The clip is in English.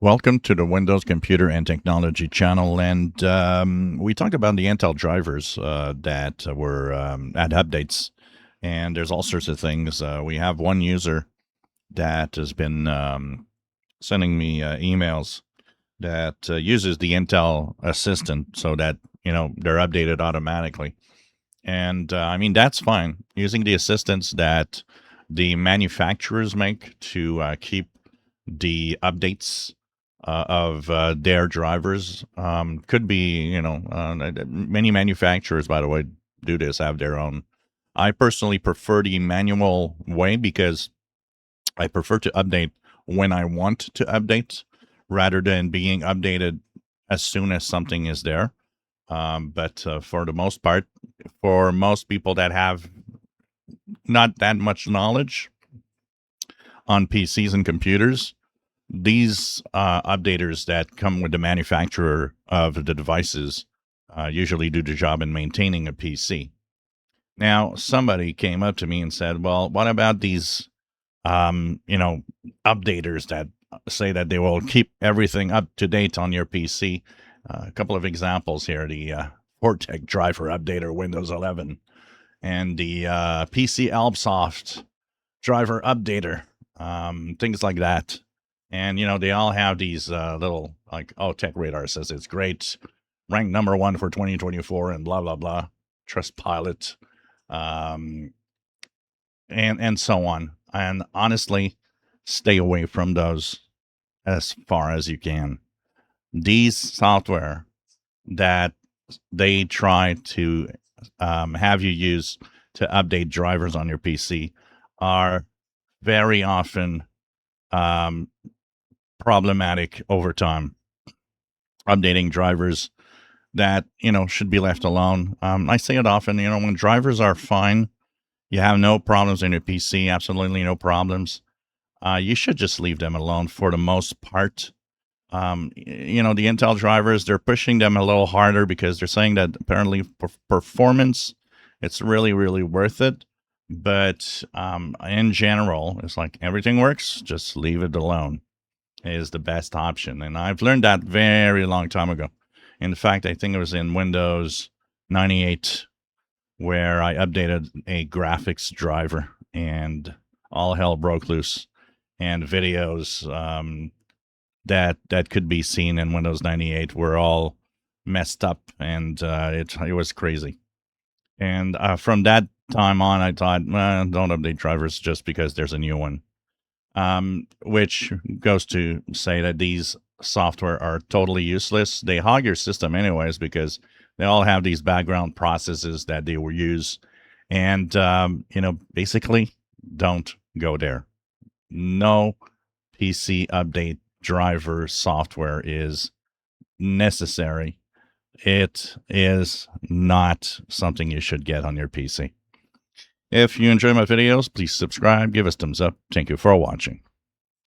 Welcome to the Windows Computer and Technology channel. And we talked about the Intel drivers that were at updates. And there's all sorts of things. We have one user that has been sending me emails that uses the Intel Assistant so that, they're updated automatically. And I mean, that's fine. Using the assistants that the manufacturers make to keep the updates of their drivers could be, many manufacturers, by the way, do this, have their own. I personally prefer the manual way because I prefer to update when I want to update rather than being updated as soon as something is there. But for the most part, for most people that have not that much knowledge on PCs and computers, these updaters that come with the manufacturer of the devices usually do the job in maintaining a PC. Now, somebody came up to me and said, "Well, what about these, updaters that say that they will keep everything up to date on your PC?" A couple of examples here: the Vortec driver updater, Windows 11, and the PC Elbsoft driver updater, things like that. And they all have these little, like, oh, Tech Radar says it's great, ranked number one for 2024, and blah blah blah, Trustpilot, um, and so on. And honestly, stay away from those as far as you can. These software that they try to have you use to update drivers on your PC are very often um, problematic over time. Updating drivers that should be left alone. I say it often. When drivers are fine, you have no problems in your PC, absolutely no problems. You should just leave them alone for the most part. The Intel drivers, they're pushing them a little harder because they're saying that apparently for performance, it's really, really worth it. But in general, it's like everything works, just leave it alone is the best option. And I've learned that very long time ago. In fact, I think it was in Windows 98 where I updated a graphics driver and all hell broke loose. And videos that could be seen in Windows 98 were all messed up, and it was crazy. And from that time on, I thought, well, don't update drivers just because there's a new one. Which goes to say that these software are totally useless. They hog your system anyways because they all have these background processes that they will use. And, basically don't go there. No PC update driver software is necessary. It is not something you should get on your PC. If you enjoy my videos, please subscribe, give us thumbs up. Thank you for watching.